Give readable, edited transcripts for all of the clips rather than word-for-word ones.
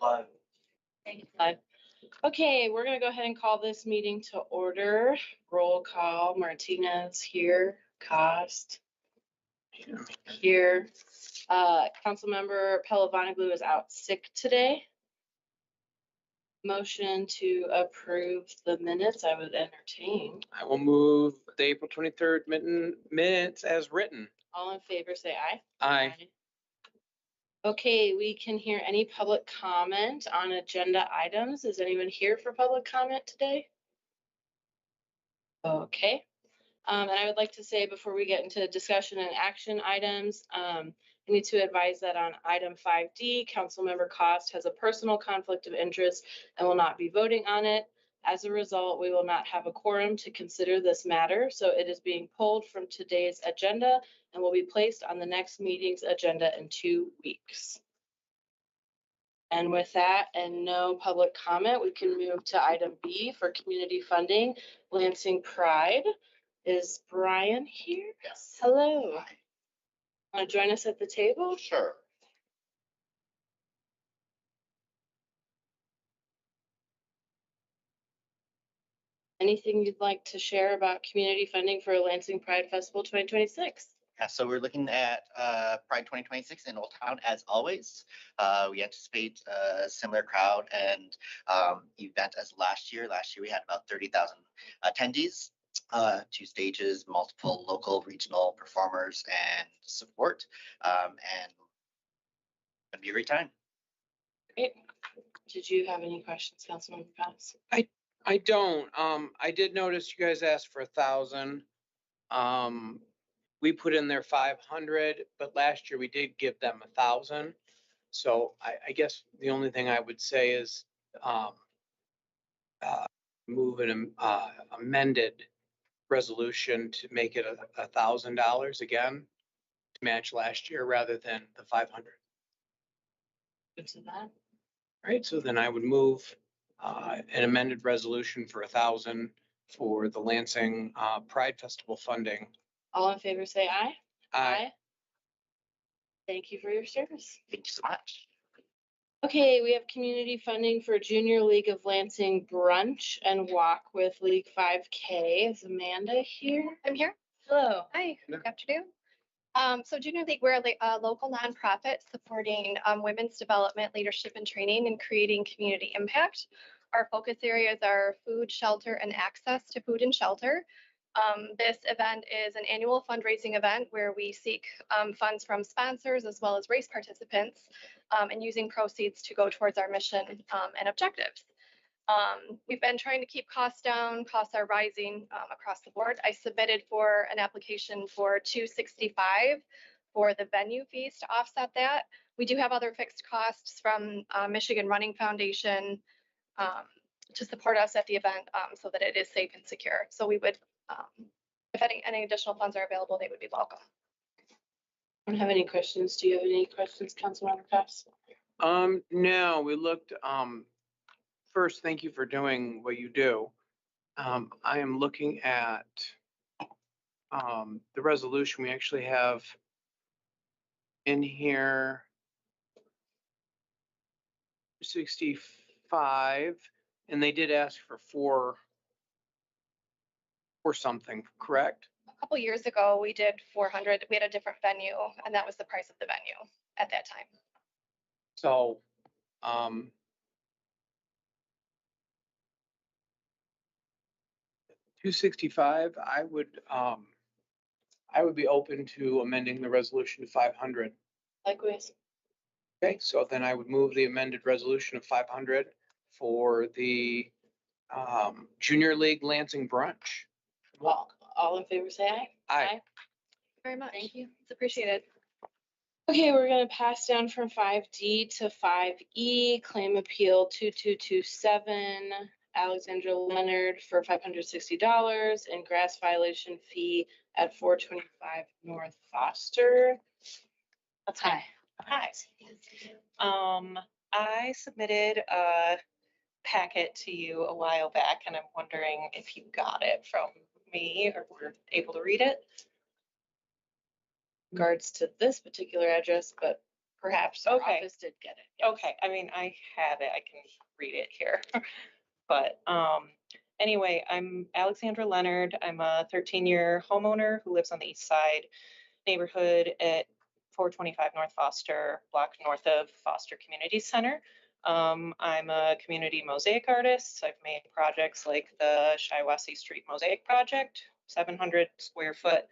Live. Thank you, Bud. Okay, we're gonna go ahead and call this meeting to order. Roll call, Martinez here, Cost here. Councilmember Pellavanaglou is out sick today. Motion to approve the minutes, I would entertain. I will move the April 23rd minutes as written. All in favor, say aye. Aye. Okay, we can hear any public comment on agenda items. Is anyone here for public comment today? Okay. And I would like to say before we get into discussion and action items, I need to advise that on item 5D, Councilmember Cost has a personal conflict of interest and will not be voting on it. As a result, we will not have a quorum to consider this matter, so it is being pulled from today's agenda and will be placed on the next meeting's agenda in 2 weeks. And with that and no public comment, we can move to item B for community funding, Lansing Pride. Is Brian here? Yes. Hello. Hi. Want to join us at the table? Sure. Anything you'd like to share about community funding for Lansing Pride Festival 2026? Yeah, so we're looking at Pride 2026 in Old Town as always. We anticipate a similar crowd and event as last year. Last year we had about 30,000 attendees, 2 stages, multiple local, regional performers and support. And it'll be a great time. Great. Did you have any questions, Councilmember Cox? I don't. I did notice you guys asked for 1,000. We put in there 500, but last year we did give them 1,000. So I guess the only thing I would say is move an amended resolution to make it $1,000 again to match last year rather than the 500. Good to that. Right, so then I would move an amended resolution for 1,000 for the Lansing Pride Festival funding. All in favor, say aye. Aye. Thank you for your service. Thank you so much. Okay, we have community funding for Junior League of Lansing Brunch and Walk with League 5K. Is Amanda here? I'm here. Hello. Hi, good afternoon. So Junior League, we're a local nonprofit supporting women's development, leadership, and training and creating community impact. Our focus areas are food, shelter, and access to food and shelter. This event is an annual fundraising event where we seek funds from sponsors as well as race participants and using proceeds to go towards our mission and objectives. We've been trying to keep costs down. Costs are rising across the board. I submitted for an application for $265 for the venue fees to offset that. We do have other fixed costs from Michigan Running Foundation to support us at the event so that it is safe and secure. So we would, if any additional funds are available, they would be welcome. I don't have any questions. Do you have any questions, Councilmember Cox? No, we looked, first, thank you for doing what you do. I am looking at the resolution we actually have in here 65, and they did ask for four or something, correct? A couple years ago, we did 400. We had a different venue, and that was the price of the venue at that time. So, 265, I would be open to amending the resolution to 500. Likewise. Okay, so then I would move the amended resolution of 500 for the Junior League Lansing Brunch. All in favor, say aye. Aye. Thank you very much. Thank you. It's appreciated. Okay, we're gonna pass down from 5D to 5E, claim appeal 2227, Alexandra Leonard for $560 and grass violation fee at 425 North Foster. That's high. Hi. I submitted a packet to you a while back and I'm wondering if you got it from me or were able to read it. Regards to this particular address, but Perhaps our Okay. office did get it. yes. Okay, I mean, I have it, I can read it here. But anyway, I'm Alexandra Leonard. I'm a 13-year homeowner who lives on the east side neighborhood at 425 North Foster, block north of Foster Community Center. I'm a community mosaic artist. I've made projects like the Shiawassee Street Mosaic Project, 700 square foot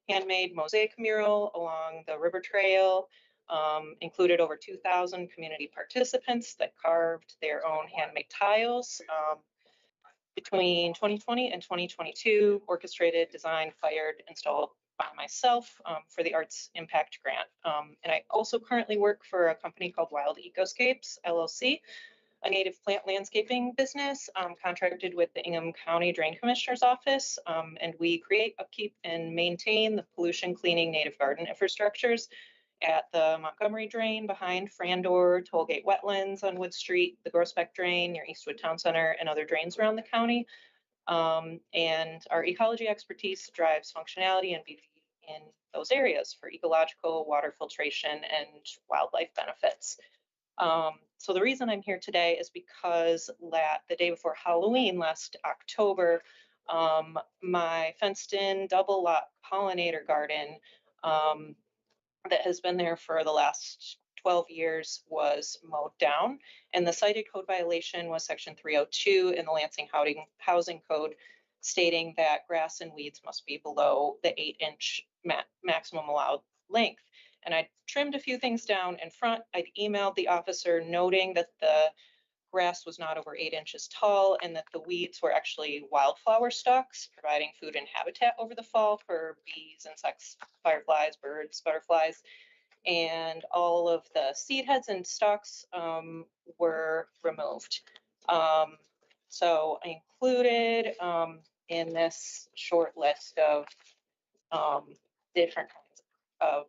handmade mosaic mural along the river trail. Included over 2,000 community participants that carved their own handmade tiles. Between 2020 and 2022, orchestrated, designed, fired, installed by myself for the Arts Impact Grant. And I also currently work for a company called Wild Ecoscapes, LLC, a native plant landscaping business contracted with the Ingham County Drain Commissioner's Office. And we create, upkeep, and maintain the pollution cleaning native garden infrastructures at the Montgomery Drain behind Frandor, Tollgate Wetlands on Wood Street, the Groesbeck Drain near Eastwood Town Center, and other drains around the county. And our ecology expertise drives functionality and beauty in those areas for ecological, water filtration, and wildlife benefits. So the reason I'm here today is because the day before Halloween last October, my fenced-in double lot pollinator garden that has been there for the last 12 years was mowed down. And the cited code violation was section 302 in the Lansing Housing Code, stating that grass and weeds must be below the 8-inch maximum allowed length. And I trimmed a few things down in front. I'd emailed the officer noting that the grass was not over 8 inches tall and that the weeds were actually wildflower stalks, providing food and habitat over the fall for bees, insects, fireflies, birds, butterflies. And all of the seed heads and stalks were removed. So I included in this short list of different kinds of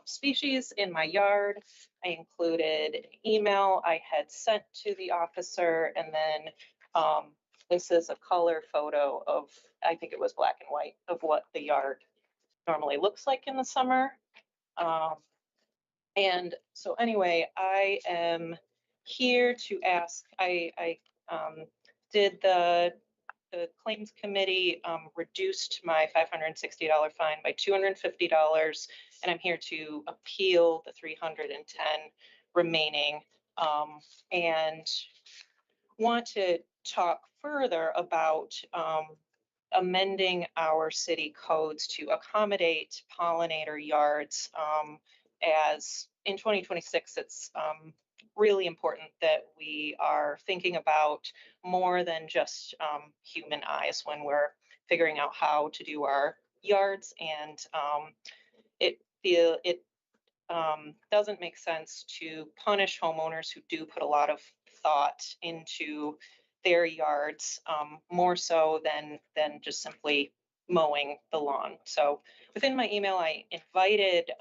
species in my yard. I included an email I had sent to the officer, and then this is a color photo of, I think it was black and white, of what the yard normally looks like in the summer. And so anyway, I am here to ask, I did the claims committee reduced my $560 fine by $250, and I'm here to appeal the 310 remaining, and want to talk further about amending our city codes to accommodate pollinator yards. As in 2026, it's really important that we are thinking about more than just human eyes when we're figuring out how to do our yards. And it doesn't make sense to punish homeowners who do put a lot of thought into their yards, more so than just simply mowing the lawn. So within my email, I invited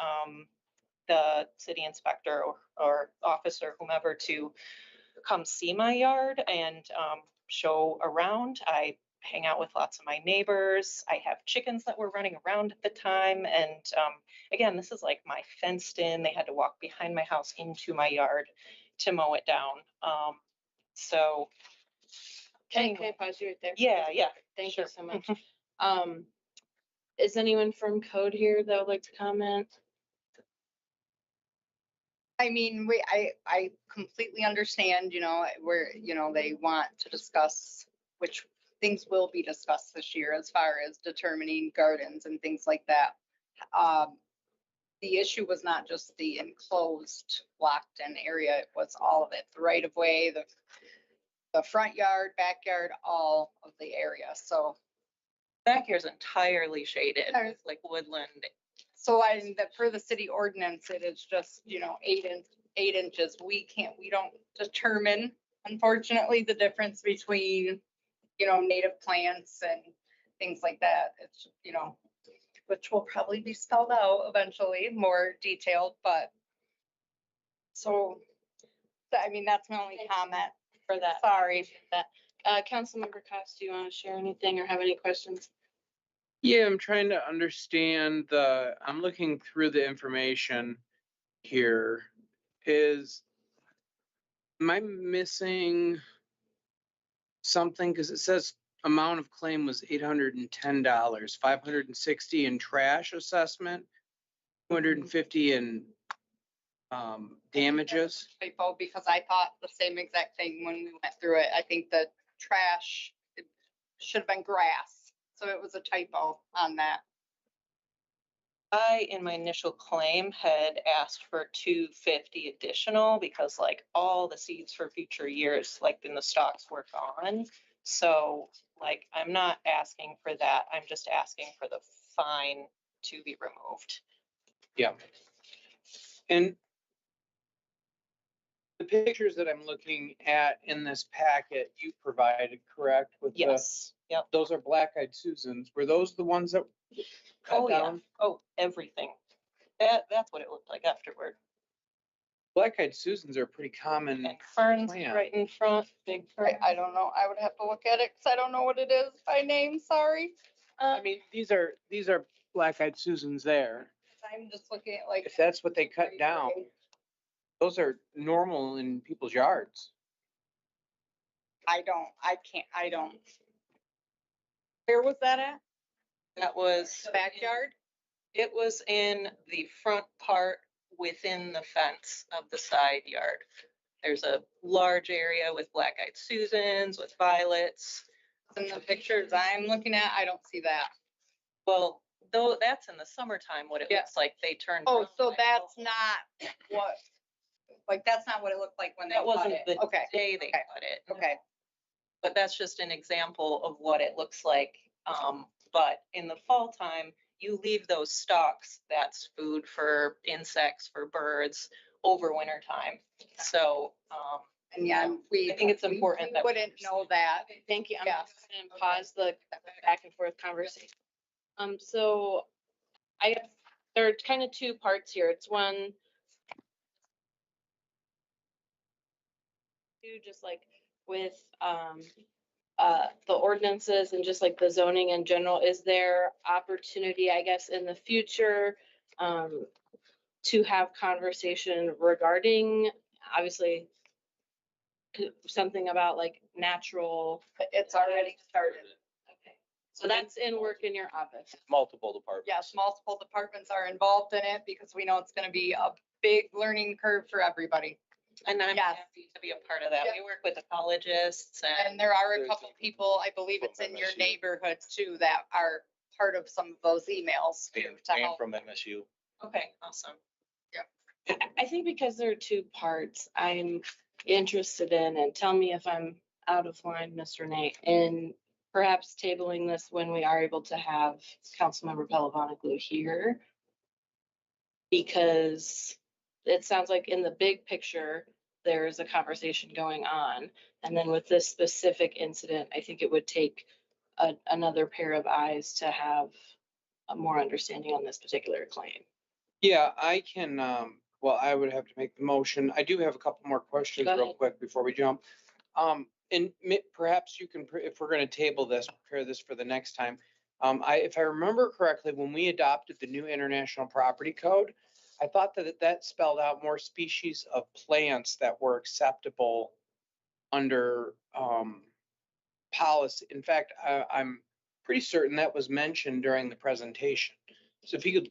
the city inspector or officer, whomever, to come see my yard and show around. I hang out with lots of my neighbors. I have chickens that were running around at the time. And again, this is like my fenced in. They had to walk behind my house into my yard to mow it down. So Can I pause you right there? yeah. Thank Sure. you so much. Is anyone from code here that would like to comment? I mean, I completely understand, they want to discuss which things will be discussed this year as far as determining gardens and things like that. The issue was not just the enclosed locked in area, it was all of it, the right of way, the front yard, backyard, all of the area. So Back here is entirely shaded, There's- like woodland. So per the city ordinance, it is just, 8 inches. We don't determine, unfortunately, the difference between, native plants and things like that. It's, which will probably be spelled out eventually, more detailed, but so, I mean, that's my only comment. For that. Sorry. Councilmember Cost, do you want to share anything or have any questions? Yeah, I'm trying to understand I'm looking through the information here. is, am I missing something? Because it says amount of claim was $810, 560 in trash assessment, 250 in damages. Typo, because I thought the same exact thing when we went through it. I think the trash it should have been grass, so it was a typo on that. I, in my initial claim, had asked for 250 additional because like all the seeds for future years, like in the stocks were gone. So like, I'm not asking for that. I'm just asking for the fine to be removed. Yeah. And the pictures that I'm looking at in this packet you provided, correct? With the, Yes, yep. those are black-eyed Susans. Were those the ones that Oh, cut yeah. down? Oh, everything. That's what it looked like afterward. Black-eyed Susans are pretty common. And ferns plant. right in front, big fern. I don't know. I would have to look at it because I don't know what it is by name. Sorry. I mean, these are black-eyed Susans there. I'm just looking at like. If that's what they cut down, those are normal in people's yards. I don't. Where was that at? That was. The backyard? It was in the front part within the fence of the side yard. There's a large area with black-eyed Susans, with violets. In the pictures I'm looking at, I don't see that. Well, though, that's in the summertime, what it Yeah. looks like. They turned. Oh, brown so like that's those. not what, like, that's not what it looked like when they That cut wasn't it. the Okay, day they okay, cut it. okay. But that's just an example of what it looks like. But in the fall time, you leave those stalks, that's food for insects, for birds over winter time. So, And yeah, I think it's important we that we wouldn't know that. Thank you. I'm Yes. going to pause the back and forth conversation. So there are kind of two parts here. It's one, two, just like with the ordinances and just like the zoning in general, is there opportunity, I guess, in the future to have conversation regarding, obviously, something about like natural. It's already started. Okay. So that's in work in your office. Multiple departments. Yes, multiple departments are involved in it because we know it's gonna be a big learning curve for everybody. and I'm Yes. happy to be a part of that. Yep. We work with ecologists and And there are a There's couple a- people, I believe from it's in your MSU. neighborhood too, that are part of some of those emails too, And to help. from MSU. okay, awesome. I think because there are two parts, I'm interested in, and tell me if I'm out of line, Mr. Nate, in perhaps tabling this when we are able to have Councilmember Palavaglu here. Because it sounds like in the big picture, there's a conversation going on. And then with this specific incident, I think it would take another pair of eyes to have a more understanding on this particular claim. Yeah, I can, well, I would have to make the motion. I do have a couple more questions Go real ahead. quick before we jump. And perhaps you can, if we're gonna table this, prepare this for the next time. If I remember correctly, when we adopted the new International Property Code, I thought that that spelled out more species of plants that were acceptable under, policy. In fact, I'm pretty certain that was mentioned during the presentation. So if you could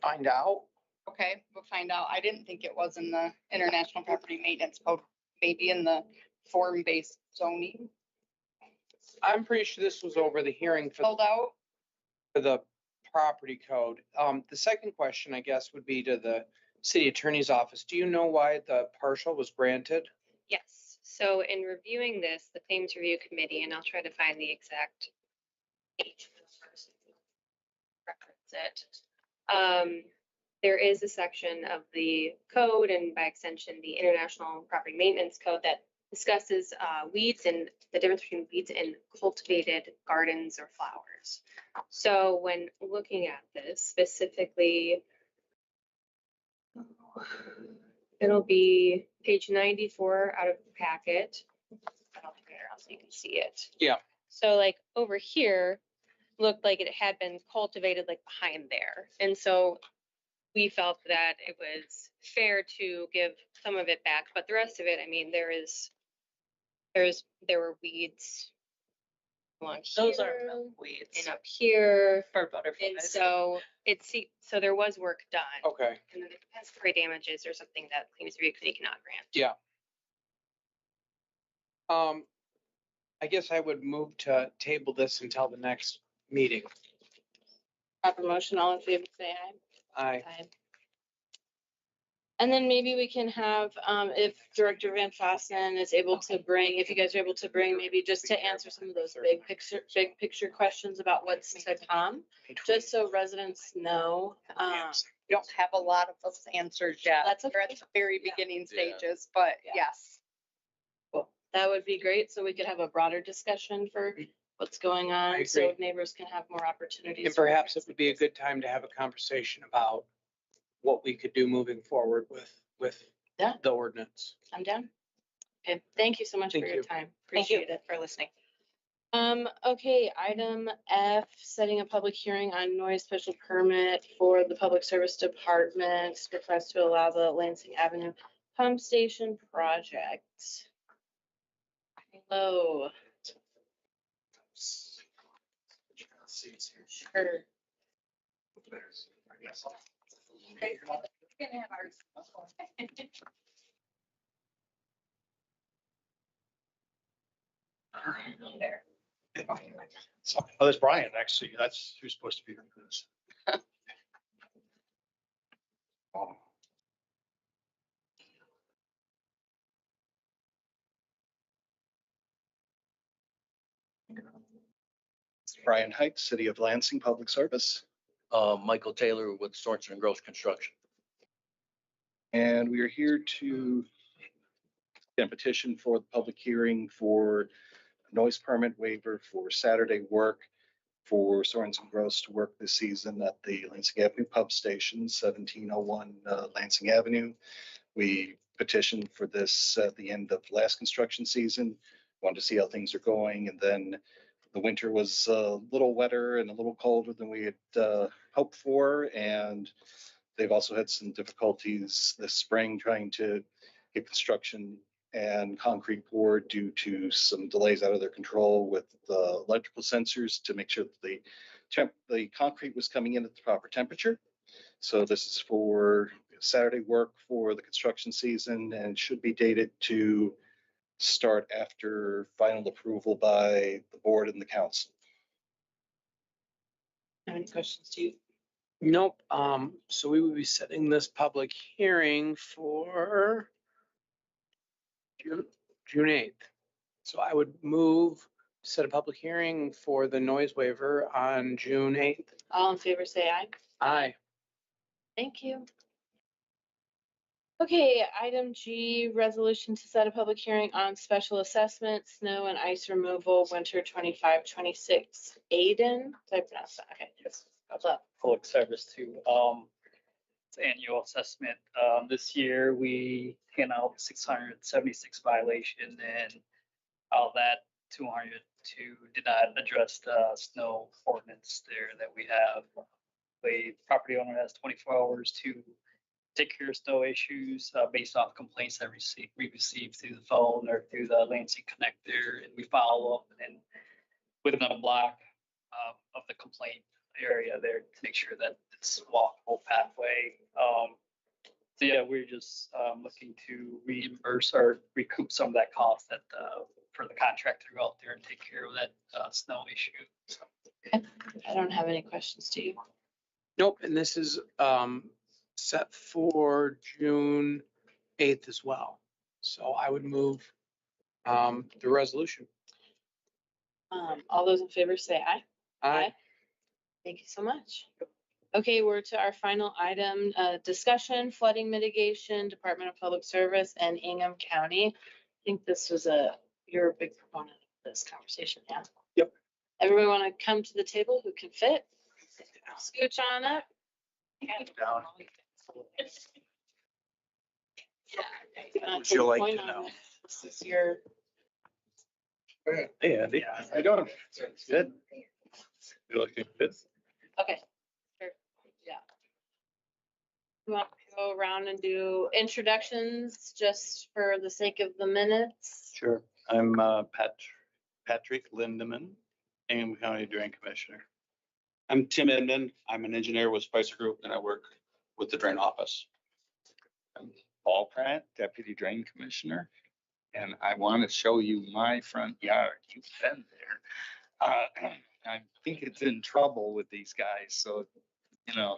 find out. Okay, we'll find out. I didn't think it was in the International Property Maintenance Code, maybe in the form-based zoning. I'm pretty sure this was over the hearing Filled out. for the property code. The second question, I guess, would be to the city attorney's office. Do you know why the partial was granted? Yes, so in reviewing this, the claims review committee, and I'll try to find the exact page. Reference it. There is a section of the code and by extension, the International Property Maintenance Code that discusses weeds and the difference between weeds and cultivated gardens or flowers. So when looking at this specifically, it'll be page 94 out of the packet. I'll bring it around so you can see it. Yeah. So like over here, looked like it had been cultivated like behind there. And so we felt that it was fair to give some of it back, but the rest of it, I mean, there were weeds along Those are here milk weeds and up here. for And butterflies. so so there was work done. Okay, And then the compensatory damages or something that Clean Community Committee cannot grant. yeah. I guess I would move to table this until the next meeting. Proper motion, all in favor, say aye. I, Aye. And then maybe we can have, if Director Van Fossen is able to bring, if you guys are able to bring, maybe just to answer some of those big picture questions about what's to come, just so residents know. We don't have a lot of those answers yet. That's We're okay. at the very Yeah. beginning Yeah. stages, but Yeah. yes. That would be great, so we could have a broader discussion for what's going I on, so agree. neighbors can have more opportunities. and perhaps it would be a good time to have a conversation about what we could do moving forward with Yeah. the ordinance. I'm down. Okay, thank you so much for Thank your you. time. Thank you Appreciate it. for listening. Okay, item F, setting a public hearing on noise special permit for the Public Service Department's request to allow the Lansing Avenue Pump Station project. Hello. Sure. Oh, that's Brian, actually. That's who's supposed to be here for this. Oh. Brian Heights, City of Lansing Public Service. Michael Taylor with Sorensen and Gross Construction. And we are here to get a petition for the public hearing for noise permit waiver for Saturday work for Sorensen Gross to work this season at the Lansing Avenue Pump Station, 1701 Lansing Avenue. We petitioned for this at the end of last construction season, wanted to see how things are going. And then the winter was a little wetter and a little colder than we had hoped for. And they've also had some difficulties this spring trying to get construction and concrete poured due to some delays out of their control with the electrical sensors to make sure that the concrete was coming in at the proper temperature. So this is for Saturday work for the construction season and should be dated to start after final approval by the board and the council. Have any questions to you? Nope. So we would be setting this public hearing for June 8th. So I would move to set a public hearing for the noise waiver on June 8th. All in favor, say aye. Aye. Thank you. Okay, item G, resolution to set a public hearing on special assessment, snow and ice removal, winter 25-26. Aiden, did I pronounce that? Okay. Yes, What's up? public service too. It's annual assessment. This year we handed out 676 violation and all that 202 did not address the snow ordinance there that we have. The property owner has 24 hours to take care of snow issues based off complaints that we received through the phone or through the Lansing connector, and we follow up and within a block of the complaint area there to make sure that it's walkable pathway. So yeah, we're just looking to reimburse or recoup some of that cost that for the contractor to go out there and take care of that snow issue. So. I don't have any questions to you. Nope. And this is set for June 8th as well. So I would move the resolution. All those in favor say aye. Aye. Thank you so much. Okay, we're to our final item, discussion, flooding mitigation, Department of Public Service and Ingham County. I think this was you're a big proponent of this conversation, yeah? Yep. Everyone want to come to the table who can fit? Scooch on up. Down. Yeah. Would you like to know? This is your. Hey, Andy. How you doing? Good. You looking good? Okay. Sure. Yeah. We want to go around and do introductions just for the sake of the minutes. Sure. I'm Patrick Lindeman, Ingham County Drain Commissioner. I'm Tim Edmond. I'm an engineer with Spicer Group and I work with the drain office. I'm Paul Pratt, Deputy Drain Commissioner, and I want to show you my front yard. You've been there. I think it's in trouble with these guys, so, you know.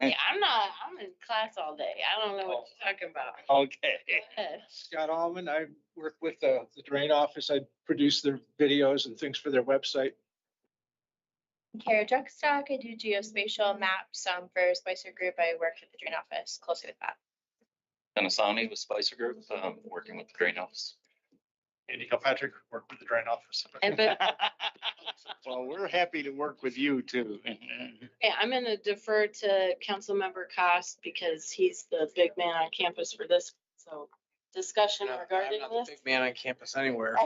Yeah, I'm in class all day. I don't know what you're talking about. Okay. Go ahead. Scott Allman, I work with the drain office. I produce their videos and things for their website. Kara Juckstock, I do geospatial maps for Spicer Group. I work at the drain office closely with that. Dennisani with Spicer Group, working with the drain office. Andy Kilpatrick, work with the drain office. And Well, we're happy to work with you too. yeah, I'm gonna defer to Councilmember Cost because he's the big man on campus for this. So discussion I'm regarding not the this. big man on campus anywhere,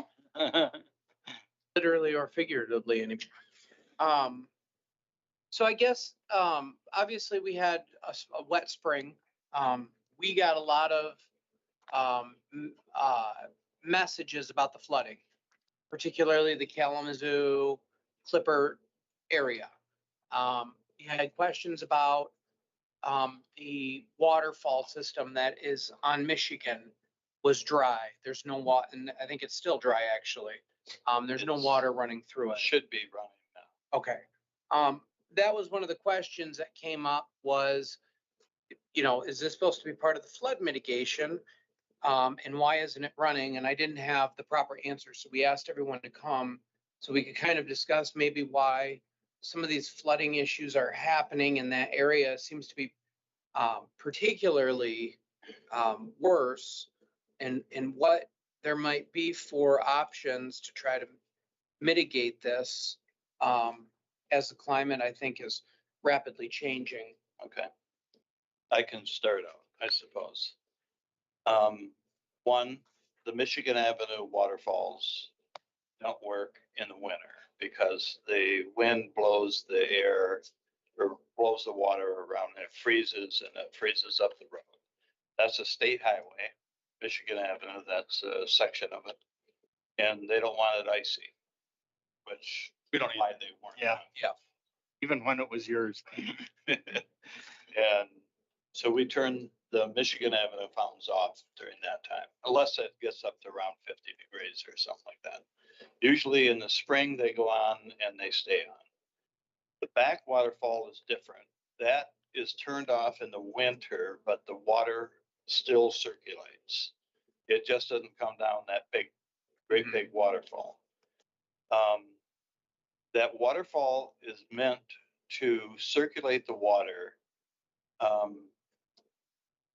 literally or figuratively anymore. So I guess, obviously we had a wet spring. We got a lot of, messages about the flooding, particularly the Kalamazoo Clipper area. We had questions about, the waterfall system that is on Michigan was dry. There's no water, and I think it's still dry, actually. There's no water running through it. Should be running now. Okay. That was one of the questions that came up was, you know, is this supposed to be part of the flood mitigation? And why isn't it running? And I didn't have the proper answer. So we asked everyone to come so we could kind of discuss maybe why some of these flooding issues are happening in that area. It seems to be particularly worse, and what there might be for options to try to mitigate this as the climate, I think, is rapidly changing. Okay. I can start out, I suppose. One, the Michigan Avenue waterfalls don't work in the winter because the wind blows the air or blows the water around and it freezes up the road. That's a state highway, Michigan Avenue, that's a section of it. And they don't want it icy, which We don't why they weren't. Yeah. Yeah. Even when it was yours. And so we turn the Michigan Avenue fountains off during that time, unless it gets up to around 50 degrees or something like that. Usually in the spring, they go on and they stay on. The back waterfall is different. That is turned off in the winter, but the water still circulates. It just doesn't come down that great big waterfall. That waterfall is meant to circulate the water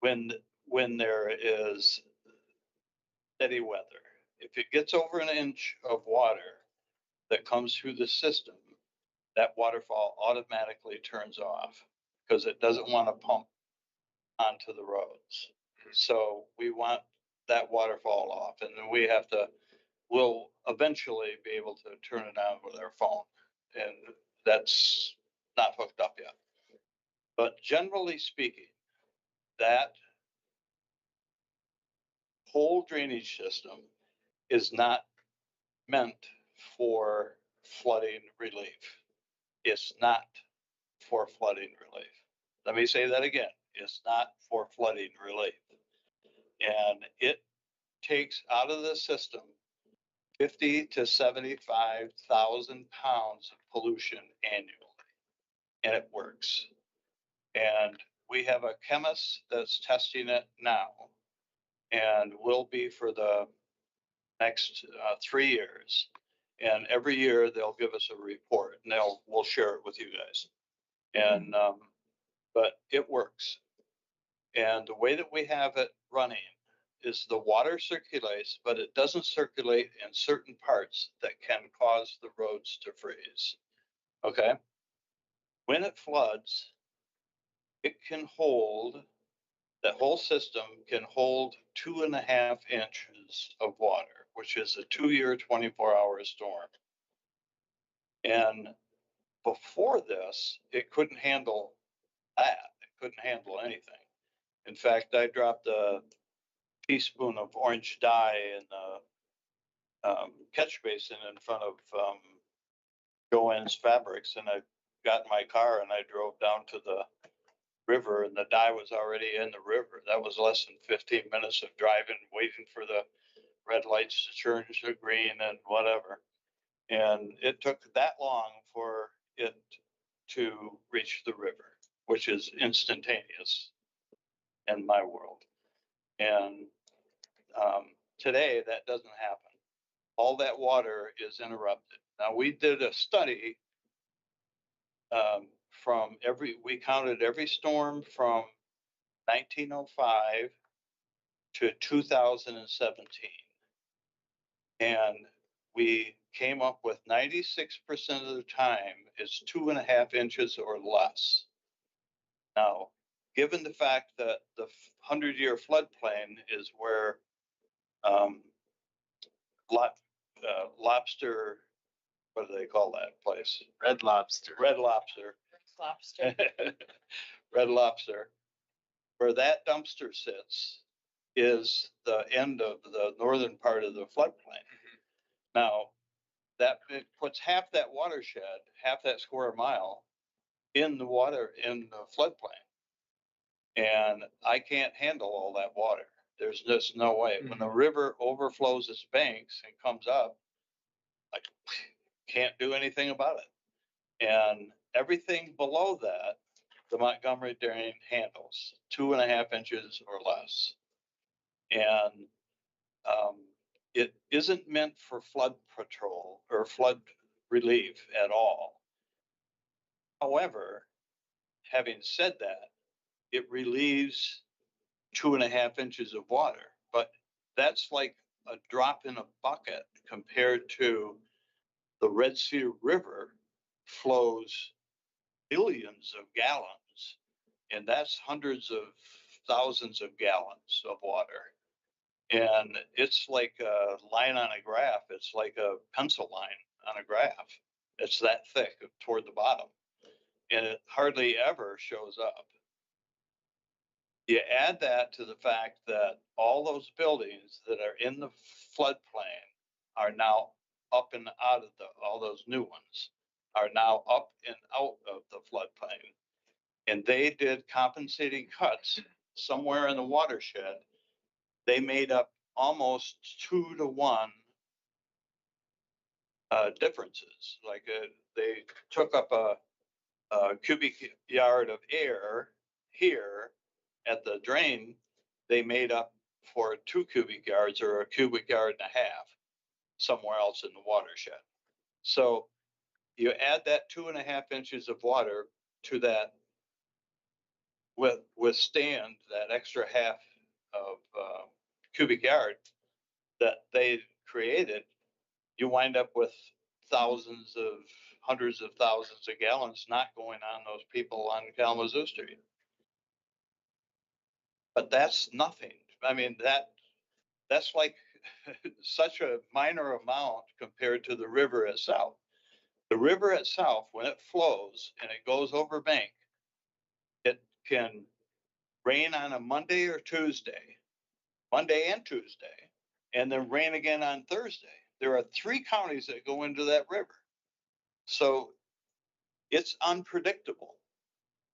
when there is steady weather. If it gets over an inch of water that comes through the system, that waterfall automatically turns off because it doesn't want to pump onto the roads. So we want that waterfall off, and then we'll eventually be able to turn it on with our phone, and that's not hooked up yet. But generally speaking, that whole drainage system is not meant for flooding relief. It's not for flooding relief. Let me say that again. It's not for flooding relief. And it takes out of the system 50 to 75,000 pounds of pollution annually. And it works. And we have a chemist that's testing it now and will be for the next 3 years. And every year they'll give us a report and we'll share it with you guys. And, but it works. And the way that we have it running is the water circulates, but it doesn't circulate in certain parts that can cause the roads to freeze. Okay. When it floods, it can hold, that whole system can hold 2.5 inches of water, which is a 2-year, 24-hour storm. And before this, it couldn't handle that. It couldn't handle anything. In fact, I dropped a teaspoon of orange dye in the catch basin in front of Joanne's Fabrics, and I got in my car and I drove down to the river, and the dye was already in the river. That was less than 15 minutes of driving, waiting for the red lights to turn to green and whatever. And it took that long for it to reach the river, which is instantaneous in my world. And today that doesn't happen. All that water is interrupted. Now, we did a study we counted every storm from 1905 to 2017. And we came up with 96% of the time is 2.5 inches or less. Now, given the fact that the 100-year floodplain is where lobster, what do they call that place? Red Lobster. Red Lobster. Lobster. Red Lobster, where that dumpster sits is the end of the northern part of the floodplain. Now, that it puts half that watershed, half that square mile in the water, in the floodplain. And I can't handle all that water. There's just no way. When the river overflows its banks and comes up, I can't do anything about it. And everything below that, the Montgomery drain handles 2.5 inches or less. And it isn't meant for flood patrol or flood relief at all. However, having said that, it relieves 2.5 inches of water, but that's like a drop in a bucket compared to the Red Cedar River flows billions of gallons, and that's hundreds of thousands of gallons of water. And it's like a line on a graph. It's like a pencil line on a graph. It's that thick toward the bottom, and it hardly ever shows up. You add that to the fact that all those buildings that are in the floodplain are now up and out of all those new ones are now up and out of the floodplain. And they did compensating cuts somewhere in the watershed. They made up almost 2-to-1 differences. Like they took up a cubic yard of air here at the drain. They made up for 2 cubic yards or a cubic yard and a half somewhere else in the watershed. So you add that 2.5 inches of water to that, withstand that extra half of cubic yard that they created, you wind up with hundreds of thousands of gallons not going on those people on Kalamazoo Street. But that's nothing. I mean, that's like such a minor amount compared to the river itself. The river itself, when it flows and it goes over bank, it can rain on a Monday or Tuesday, Monday and Tuesday, and then rain again on Thursday. There are 3 counties that go into that river. So it's unpredictable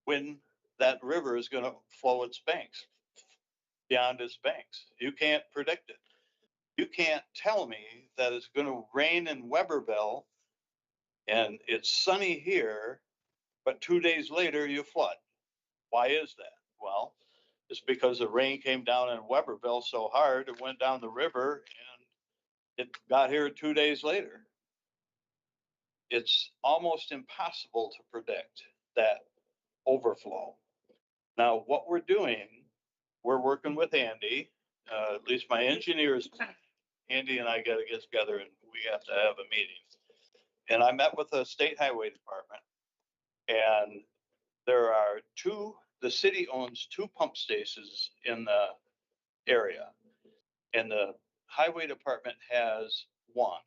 when that river is going to flow its banks, beyond its banks. You can't predict it. You can't tell me that it's going to rain in Weberville and it's sunny here, but 2 days later you flood. Why is that? Well, it's because the rain came down in Weberville so hard, it went down the river and it got here 2 days later. It's almost impossible to predict that overflow. Now, what we're doing, we're working with Andy, at least my engineers, Andy and I got to get together and we have to have a meeting. And I met with the State Highway Department, and there are the city owns 2 pump stations in the area. And the Highway Department has one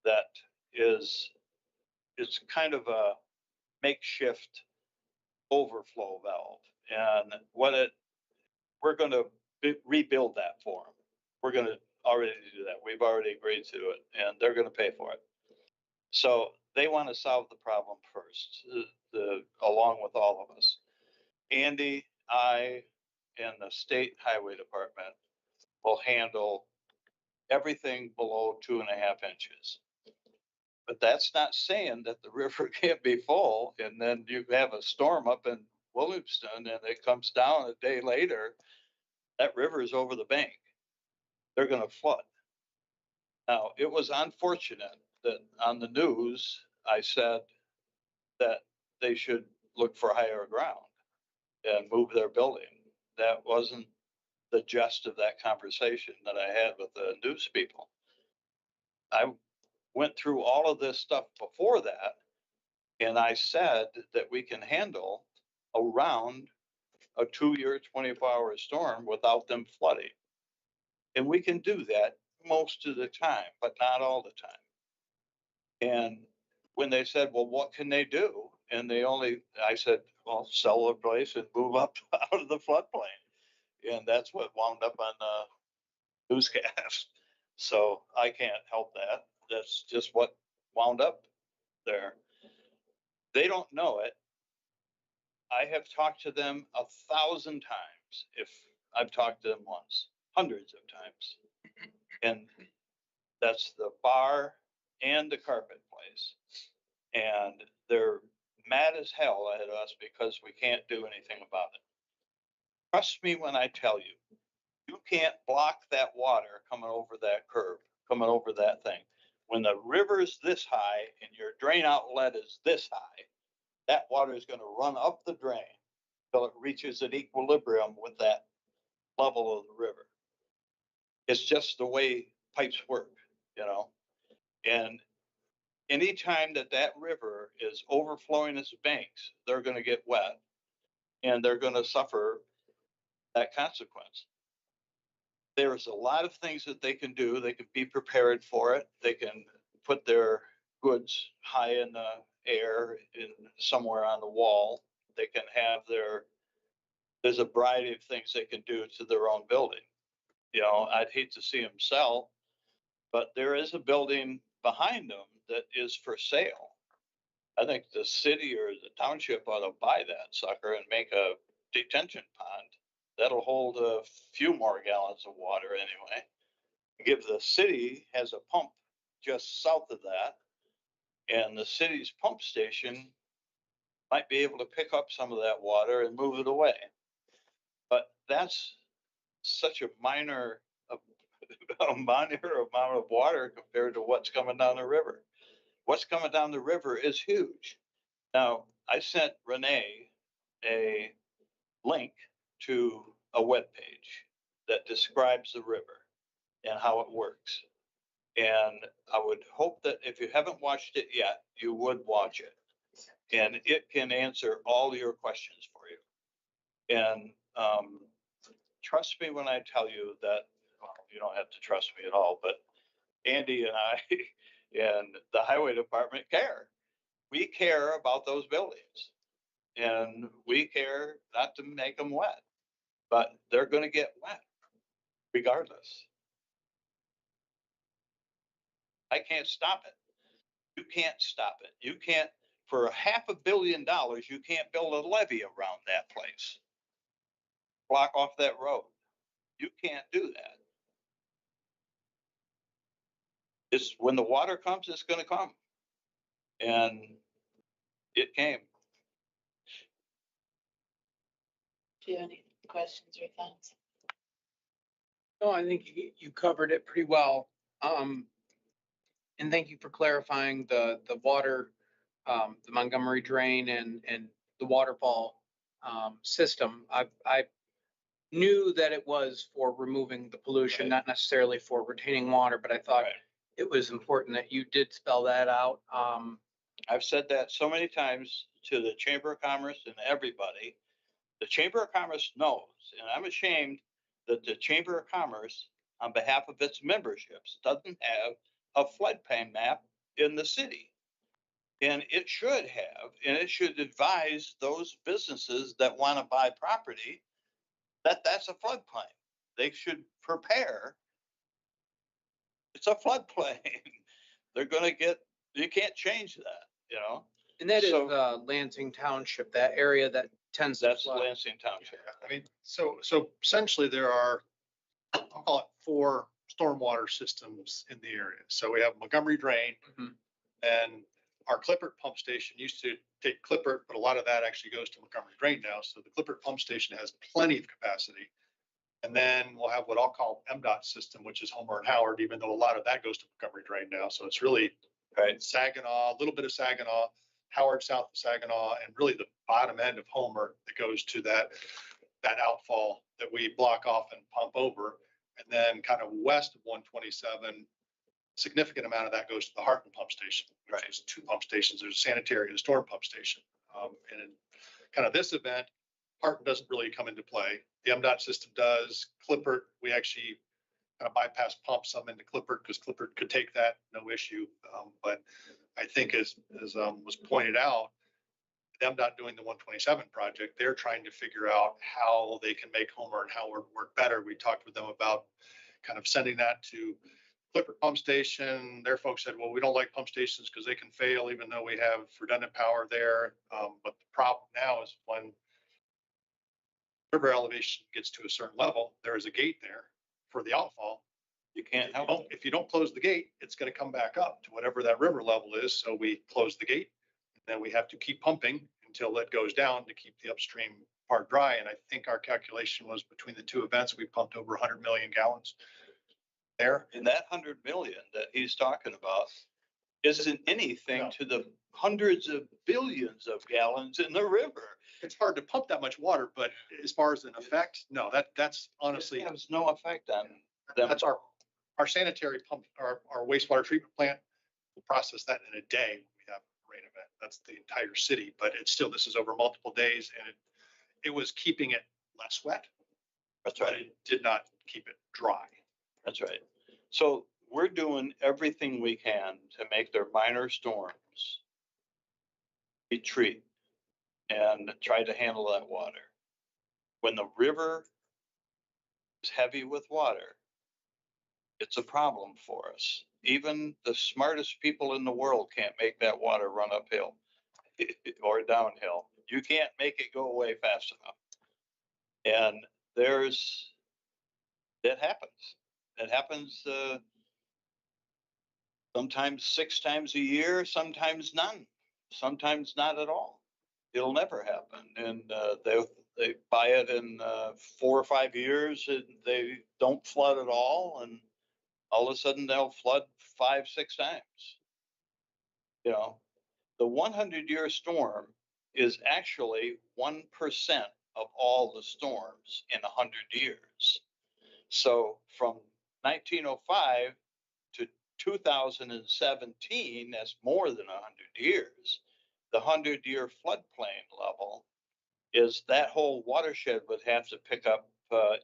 that it's kind of a makeshift overflow valve. And what it we're gonna rebuild that for them. We're gonna already do that. We've already agreed to it and they're gonna pay for it. So they want to solve the problem first, along with all of us. Andy, I, and the state highway department will handle everything below 2.5 inches. But that's not saying that the river can't be full and then you have a storm up in Williamston and it comes down a day later, that river is over the bank. They're gonna flood. Now, it was unfortunate that on the news, I said that they should look for higher ground and move their building. That wasn't the gist of that conversation that I had with the news people. I went through all of this stuff before that, and I said that we can handle around a 2-year, 24-hour storm without them flooding. And we can do that most of the time, but not all the time. And when they said, well, what can they do? And I said, well, sell the place and move up out of the floodplain. And that's what wound up on the newscast. So I can't help that. That's just what wound up there. They don't know it. I have talked to them 1,000 times. If I've talked to them once, hundreds of times. And that's the bar and the carpet place. And they're mad as hell at us because we can't do anything about it. Trust me when I tell you, you can't block that water coming over that curb, coming over that thing. When the river's this high and your drain outlet is this high, that water is going to run up the drain till it reaches an equilibrium with that level of the river. It's just the way pipes work, you know. And anytime that river is overflowing its banks, they're going to get wet and they're going to suffer that consequence. There's a lot of things that they can do. They can be prepared for it. They can put their goods high in the air somewhere on the wall. They can have there's a variety of things they can do to their own building. You know, I'd hate to see them sell, but there is a building behind them that is for sale. I think the city or the township ought to buy that sucker and make a detention pond. That'll hold a few more gallons of water anyway. Give the city has a pump just south of that, and the city's pump station might be able to pick up some of that water and move it away. But that's such a minor amount of water compared to what's coming down the river. What's coming down the river is huge. Now, I sent Renee a link to a webpage that describes the river and how it works. And I would hope that if you haven't watched it yet, you would watch it. And it can answer all your questions for you. And trust me when I tell you that, well, you don't have to trust me at all, but Andy and I and the highway department care. We care about those buildings. And we care not to make them wet, but they're going to get wet regardless. I can't stop it. You can't stop it. You can't, for $500 million, you can't build a levee around that place. Block off that road. You can't do that. It's when the water comes, it's going to come. And it came. Do you have any questions or thoughts? No, I think you covered it pretty well. And thank you for clarifying the water, the Montgomery drain and the waterfall system. I knew that it was for removing the pollution, not necessarily for retaining water, but I thought it was important that you did spell that out. I've said that so many times to the Chamber of Commerce and everybody. The Chamber of Commerce knows, and I'm ashamed that the Chamber of Commerce, on behalf of its memberships, doesn't have a floodplain map in the city. And it should have, and it should advise those businesses that want to buy property That's a floodplain. They should prepare. It's a floodplain. They're gonna get, you can't change that, you know? And that is So- Lansing Township, that area that tends to That's flood. Lansing Township. I mean, so essentially there are, I'll call it 4 stormwater systems in the area. So we have Montgomery Drain, Mhm. and our Clippert pump station used to take Clippert, but a lot of that actually goes to Montgomery Drain now. So the Clippert pump station has plenty of capacity. And then we'll have what I'll call MDOT system, which is Homer and Howard, even though a lot of that goes to Montgomery Drain now. So it's really Right. Saginaw, a little bit of Saginaw, Howard south of Saginaw, and really the bottom end of Homer that goes to that outfall that we block off and pump over. And then kind of west of 127, significant amount of that goes to the Harton pump station, which is 2 pump stations. There's a sanitary and a storm pump station. And in kind of this event, Harton doesn't really come into play. The MDOT system does. Clippert, we actually kind of bypass pump some into Clippert because Clippert could take that, no issue. But I think as was pointed out, MDOT doing the 127 project, they're trying to figure out how they can make Homer and Howard work better. We talked with them about kind of sending that to Clippert pump station. Their folks said, well, we don't like pump stations because they can fail even though we have redundant power there. But the problem now is when river elevation gets to a certain level, there is a gate there for the outfall. You can't help it. If you don't close the gate, it's going to come back up to whatever that river level is. So we close the gate. Then we have to keep pumping until it goes down to keep the upstream part dry. And I think our calculation was between the 2 events, we pumped over 100 million gallons there. And that 100 million that he's talking about isn't anything to the hundreds of billions of gallons in the river. It's hard to pump that much water, but as far as an effect, no, that's honestly. It has no effect on them. That's our sanitary pump, our wastewater treatment plant will process that in a day when we have a rain event. That's the entire city, but it's still, this is over multiple days and it was keeping it less wet. That's But right. it did not keep it dry. That's right. So we're doing everything we can to make their minor storms retreat and try to handle that water. When the river is heavy with water, it's a problem for us. Even the smartest people in the world can't make that water run uphill or downhill. You can't make it go away fast enough. And that happens. It happens sometimes 6 times a year, sometimes none, sometimes not at all. It'll never happen. And they buy it in 4 or 5 years and they don't flood at all. And all of a sudden they'll flood 5, 6 times. You know, the 100-year storm is actually 1% of all the storms in 100 years. So from 1905 to 2017, that's more than 100 years. The 100-year floodplain level is that whole watershed would have to pick up 5.67,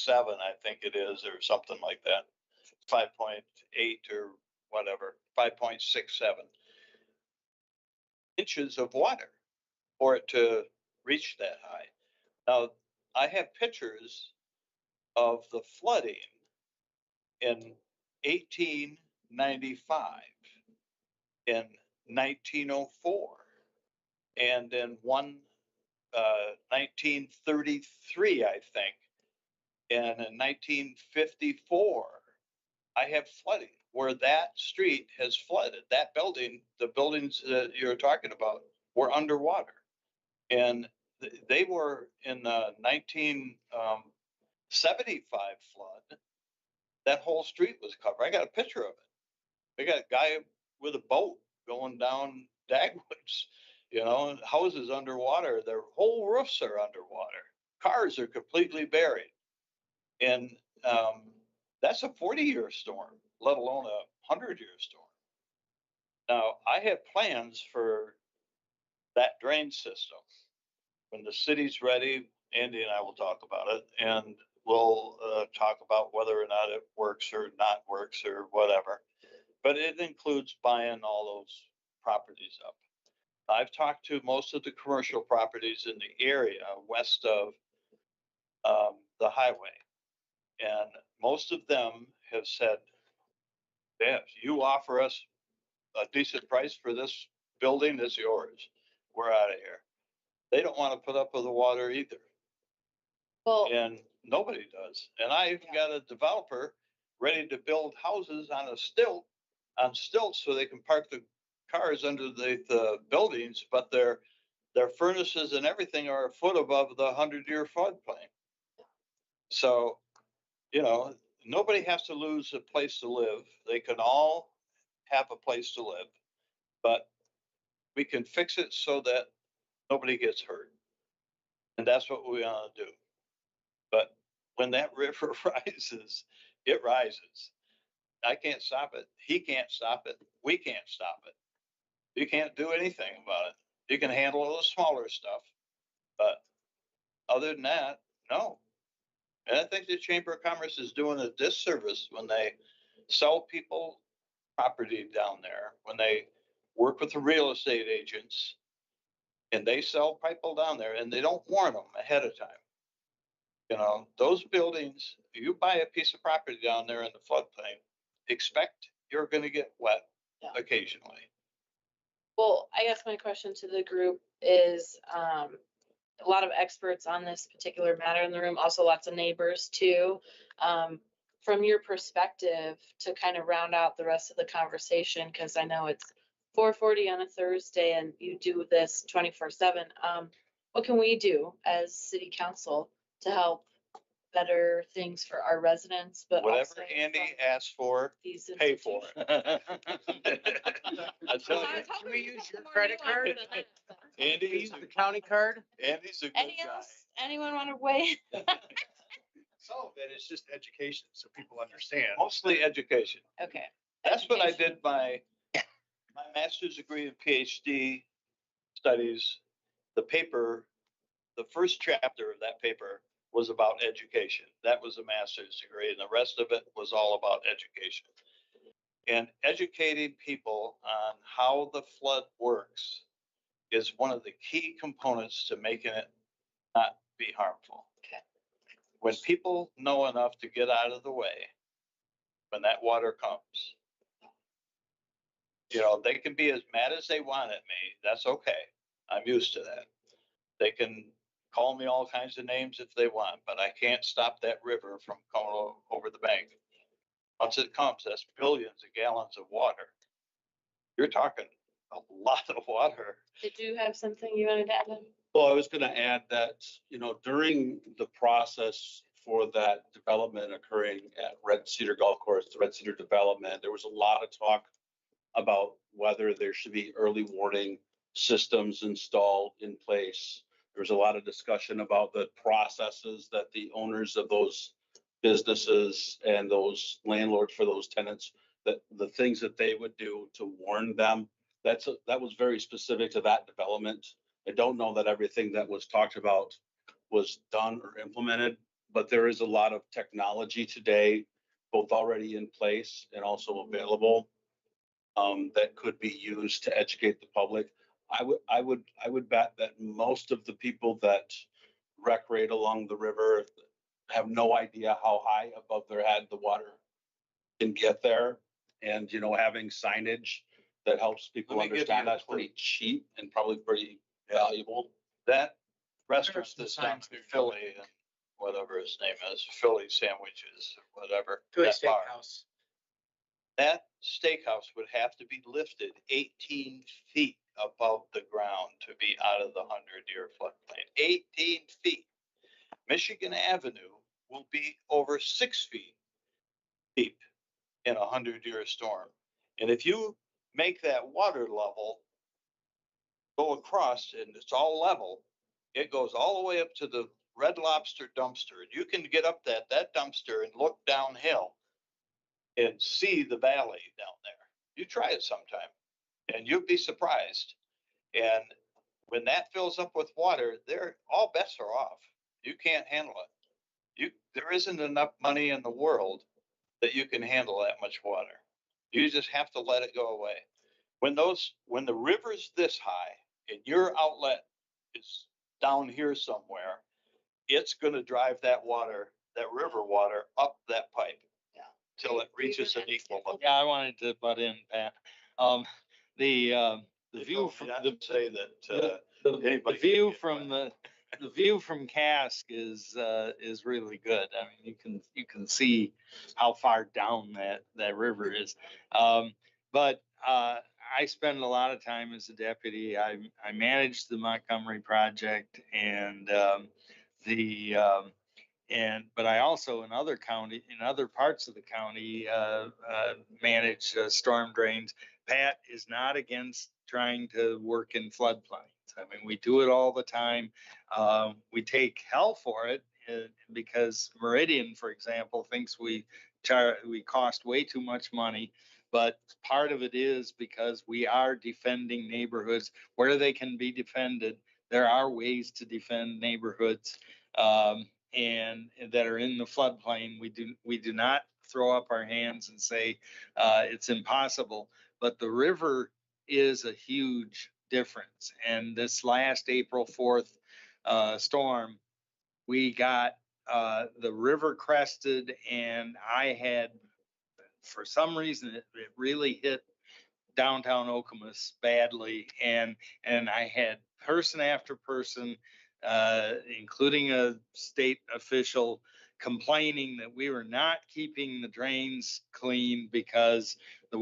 I think it is, or something like that. 5.8 or whatever, 5.67 inches of water for it to reach that high. Now, I have pictures of the flooding in 1895, in 1904, and in 1933, I think, and in 1954, I have flooding where that street has flooded. That building, the buildings that you're talking about, were underwater. And they were in the 1975 flood. That whole street was covered. I got a picture of it. They got a guy with a boat going down Dagwoods, you know, houses underwater. Their whole roofs are underwater. Cars are completely buried. And that's a 40-year storm, let alone a 100-year storm. Now, I have plans for that drain system. When the city's ready, Andy and I will talk about it, and we'll talk about whether or not it works or not works or whatever. But it includes buying all those properties up. I've talked to most of the commercial properties in the area west of the highway. And most of them have said, yeah, if you offer us a decent price for this building, it's yours. We're out of here. They don't want to put up with the water either. Well, And nobody does. And I even got a developer ready to build houses on stilts so they can park the cars under the buildings, but their furnaces and everything are a foot above the 100-year floodplain. So, you know, nobody has to lose a place to live. They can all have a place to live, but we can fix it so that nobody gets hurt. And that's what we want to do. But when that river rises, it rises. I can't stop it. He can't stop it. We can't stop it. You can't do anything about it. You can handle all the smaller stuff, but other than that, no. And I think the Chamber of Commerce is doing a disservice when they sell people property down there, when they work with the real estate agents and they sell people down there and they don't warn them ahead of time. You know, those buildings, you buy a piece of property down there in the floodplain, expect you're going to get wet occasionally. well, I guess my question to the group is, a lot of experts on this particular matter in the room, also lots of neighbors too. From your perspective, to kind of round out the rest of the conversation, because I know it's 4:40 on a Thursday and you do this 24/7. What can we do as city council to help better things for our residents, but Whatever also Andy from asks for, these pay for institutions? it. I tell Well, I you, was hoping Can we to use get your some more credit nuance card? than that, but- Andy's Use the county card? Andy's a good Any guy. else, anyone want to weigh? Some of it is just education, so people understand. Mostly education. Okay. That's what I Education. did my master's degree and PhD studies. The paper, the first chapter of that paper was about education. That was a master's degree, and the rest of it was all about education. And educating people on how the flood works is one of the key components to making it not be harmful. Okay. When people know enough to get out of the way, when that water comes, you know, they can be as mad as they want at me. That's okay. I'm used to that. They can call me all kinds of names if they want, but I can't stop that river from coming over the bank. Once it comes, that's billions of gallons of water. You're talking a lot of water. Did you have something you wanted to add? Well, I was going to add that, you know, during the process for that development occurring at Red Cedar Golf Course, the Red Cedar development, there was a lot of talk about whether there should be early warning systems installed in place. There was a lot of discussion about the processes that the owners of those businesses and those landlords for those tenants, that the things that they would do to warn them. That was very specific to that development. I don't know that everything that was talked about was done or implemented, but there is a lot of technology today, both already in place and also available, that could be used to educate the public. I would bet that most of the people that recreate along the river have no idea how high above their head the water can get there. And, you know, having signage that helps people Let me give understand you a that's pretty cheap and probably pretty valuable. That restaurant There's the that's down signs in there. Philly, and whatever his name is, Philly sandwiches, whatever. To a that bar. steakhouse. That steakhouse would have to be lifted 18 feet above the ground to be out of the 100-year floodplain. 18 feet. Michigan Avenue will be over 6 feet deep in a 100-year storm. And if you make that water level go across and it's all level, it goes all the way up to the Red Lobster dumpster. And you can get up that dumpster and look downhill and see the valley down there. You try it sometime and you'll be surprised. And when that fills up with water, all bets are off. You can't handle it. There isn't enough money in the world that you can handle that much water. You just have to let it go away. When the river's this high and your outlet is down here somewhere, it's gonna drive that water, that river water up that pipe. Yeah. Till it reaches an equal level. Yeah, I wanted to butt in, Pat. The They view told me from not the to say that, the anybody view can get from wet. the view from Cask is really good. I mean, you can see how far down that river is. But I spend a lot of time as a deputy. I managed the Montgomery project and but I also in other parts of the county manage storm drains. Pat is not against trying to work in floodplains. I mean, we do it all the time. We take hell for it because Meridian, for example, thinks we cost way too much money. But part of it is because we are defending neighborhoods where they can be defended. There are ways to defend neighborhoods and that are in the floodplain. We do not throw up our hands and say it's impossible. But the river is a huge difference. And this last April 4th storm, we got the river crested, and I had, for some reason, it really hit downtown Okemos badly, and I had person after person, including a state official, complaining that we were not keeping the drains clean because the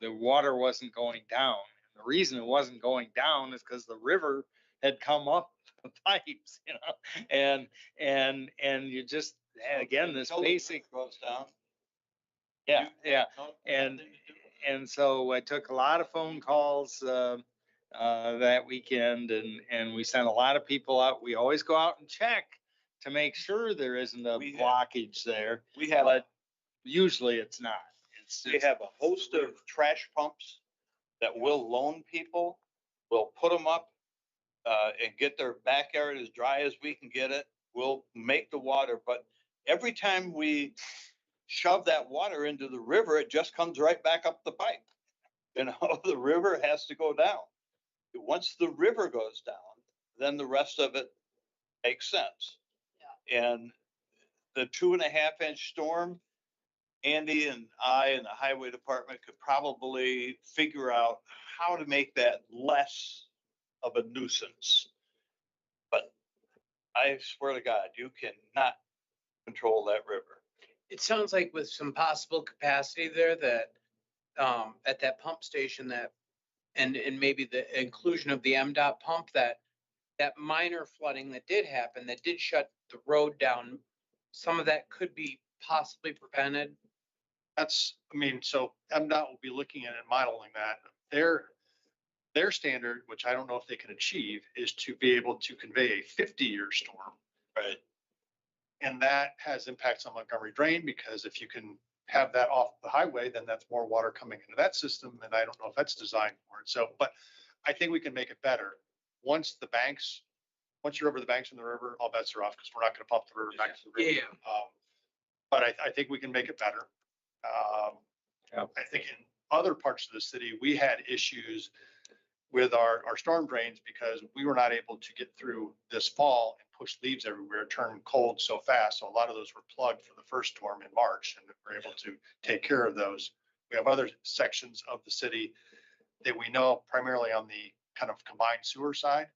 water wasn't going down. And the reason it wasn't going down is because the river had come up the pipes, you know, and you just, again, this basic goes down. yeah, and so I took a lot of phone calls that weekend, and we sent a lot of people out. We always go out and check to make sure there isn't a blockage there. But usually it's not. We have a host of trash pumps that will loan people. We'll put them up and get their backyard as dry as we can get it. We'll make the water, but every time we shove that water into the river, it just comes right back up the pipe. You know, the river has to go down. Once the river goes down, then the rest of it makes sense. Yeah. And the 2.5-inch storm, Andy and I and the highway department could probably figure out how to make that less of a nuisance. But I swear to God, you cannot control that river. It sounds like with some possible capacity there that at that pump station that and maybe the inclusion of the MDOT pump that minor flooding that did happen, that did shut the road down, some of that could be possibly prevented. That's, I mean, so MDOT will be looking at it, modeling that. Their standard, which I don't know if they can achieve, is to be able to convey a 50-year storm. Right. And that has impacts on Montgomery Drain, because if you can have that off the highway, then that's more water coming into that system. And I don't know if that's designed for it. So, but I think we can make it better. Once you're over the banks in the river, all bets are off, because we're not going to pump the river back to the river. Yeah. But I think we can make it better. I think in other parts of the city, we had issues with our storm drains because we were not able to get through this fall and push leaves everywhere. It turned cold so fast. So a lot of those were plugged for the first storm in March, and we're able to take care of those. We have other sections of the city that we know, primarily on the kind of combined sewer side,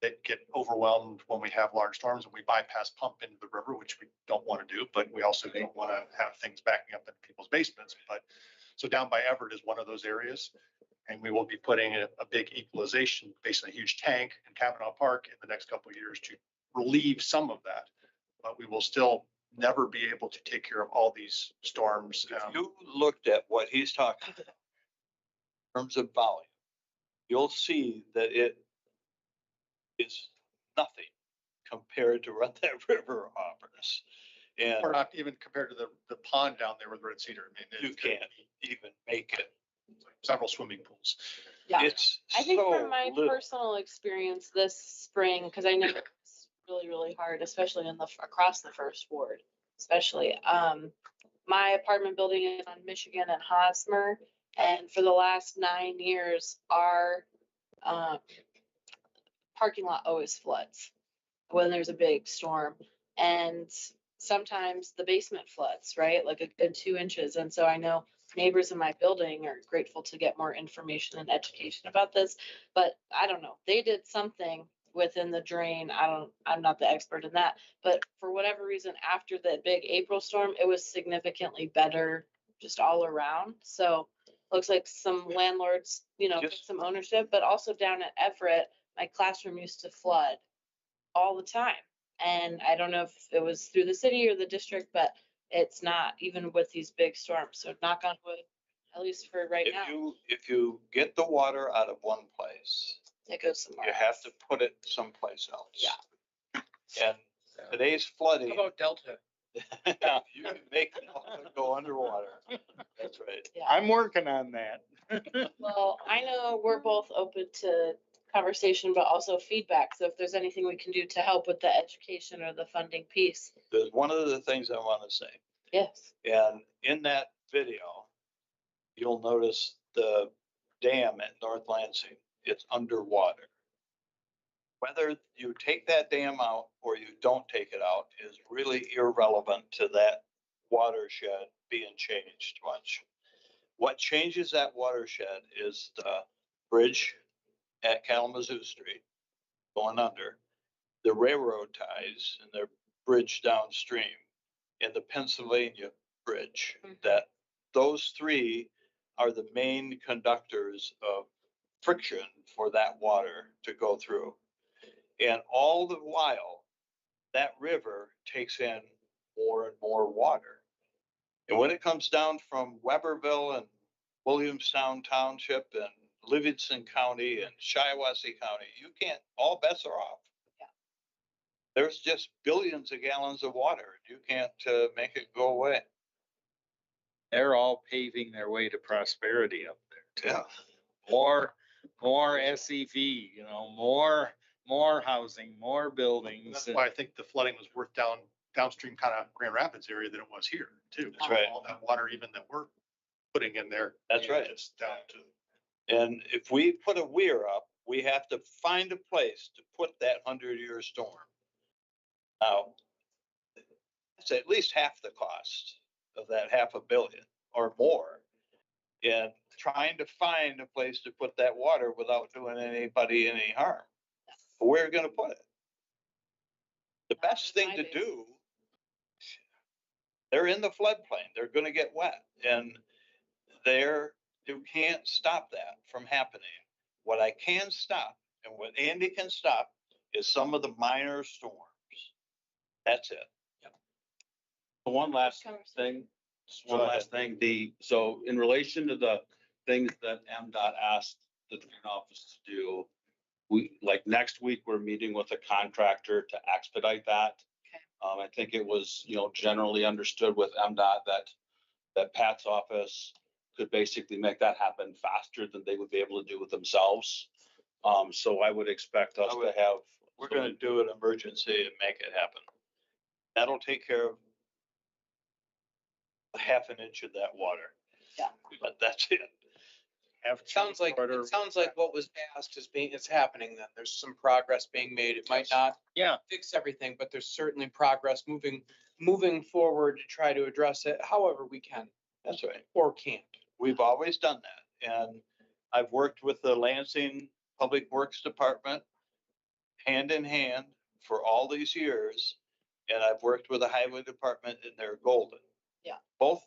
that get overwhelmed when we have large storms, and we bypass pump into the river, which we don't want to do, but we also don't want to have things backing up in people's basements. But so down by Everett is one of those areas. And we will be putting a big equalization, basically a huge tank in Kavanaugh Park in the next couple of years to relieve some of that. But we will still never be able to take care of all these storms. If you looked at what he's talking about in terms of volume, you'll see that it is nothing compared to what that river offers. And or not even compared to the pond down there with Red Cedar. I mean, you can't even make it. Several swimming pools. Yeah. It's I think so from my little. personal experience this spring, because I know it's really, really hard, especially across the first ward, especially. My apartment building is on Michigan and Hosmer, and for the last 9 years, our parking lot always floods when there's a big storm. And sometimes the basement floods, right? Like a good 2 inches. And so I know neighbors in my building are grateful to get more information and education about this. But I don't know, they did something within the drain. I'm not the expert in that, but for whatever reason, after the big April storm, it was significantly better just all around. So looks like some landlords, took some ownership, but also down at Everett, my classroom used to flood all the time. And I don't know if it was through the city or the district, but it's not even with these big storms. So knock on wood, at least for right now, If you get the water out of one place, it goes somewhere you have to put it someplace else. Yeah. And today's flooding. How about Delta? You can make it go underwater. That's right. Yeah. I'm working on that. Well, I know we're both open to conversation, but also feedback. So if there's anything we can do to help with the education or the funding piece. There's one of the things I want to say. Yes. And in that video, you'll notice the dam at North Lansing, it's underwater. Whether you take that dam out or you don't take it out is really irrelevant to that watershed being changed much. What changes that watershed is the bridge at Kalamazoo Street going under, the railroad ties and their bridge downstream, and the Pennsylvania Bridge. That those three are the main conductors of friction for that water to go through. And all the while, that river takes in more and more water. And when it comes down from Weberville and Williamstown Township and Livingston County and Shiawassee County, you can't, all bets are off. Yeah. There's just billions of gallons of water. You can't make it go away. They're all paving their way to prosperity up there. Yeah. More SEV, more housing, more buildings. That's why I think the flooding was worth downstream kind of Grand Rapids area than it was here too. That's right. All that water even that we're putting in there. That's right. It's down to. And if we put a weir up, we have to find a place to put that 100-year storm. Now, it's at least half the cost of that $500 million or more in trying to find a place to put that water without doing anybody any harm. Where are we gonna put it? The best thing to do, they're in the floodplain, they're gonna get wet, and you can't stop that from happening. What I can stop, and what Andy can stop, is some of the minor storms. That's it. One last thing, so in relation to the things that MDOT asked the drain office to do, like next week, we're meeting with a contractor to expedite that. I think it was, generally understood with MDOT that Pat's office could basically make that happen faster than they would be able to do it themselves. So I would expect us to have. We're gonna do an emergency and make it happen. That'll take care of a half an inch of that water. Yeah. But that's it. It sounds like what was asked is happening then. There's some progress being made. It might not fix everything, but there's certainly progress moving forward to try to address it however we can. That's right. Or can't. We've always done that. And I've worked with the Lansing Public Works Department hand in hand for all these years. And I've worked with the Highway Department and they're golden. Yeah. Both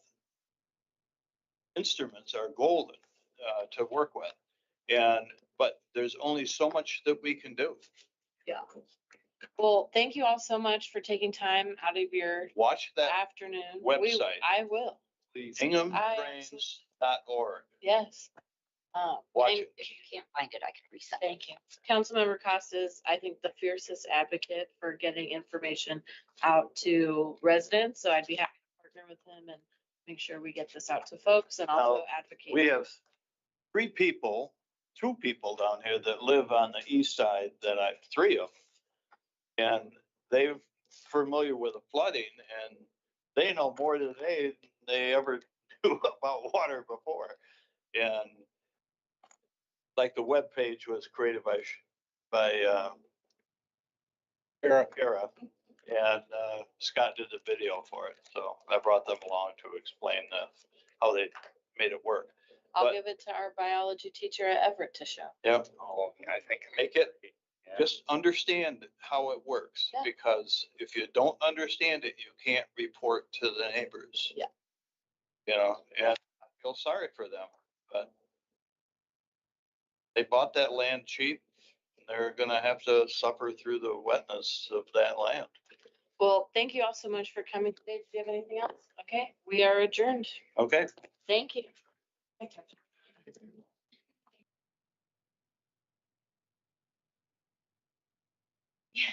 instruments are golden to work with. But there's only so much that we can do. Yeah. Well, thank you all so much for taking time out of your Watch that afternoon. website. I will. Hinghamdrains.org. Yes. Watch and it. If you can't find it, I can reset. Thank you. Councilmember Costa is, I think, the fiercest advocate for getting information out to residents. So I'd be happy to partner with him and make sure we get this out to folks and also advocate. We have two people down here that live on the east side three of them. And they're familiar with the flooding and they know more today than they ever knew about water before. And like the webpage was created by by Kara. And Scott did the video for it. So I brought them along to explain how they made it work. I'll But- give it to our biology teacher at Everett to show. Yep. Oh, I think. Make it, just understand how it works, Yeah. because if you don't understand it, you can't report to the neighbors. Yeah. You know, and I feel sorry for them, but they bought that land cheap. And they're gonna have to suffer through the wetness of that land. Well, thank you all so much for coming today. Do you have anything else? Okay, we are adjourned. Okay. Thank you. Yeah.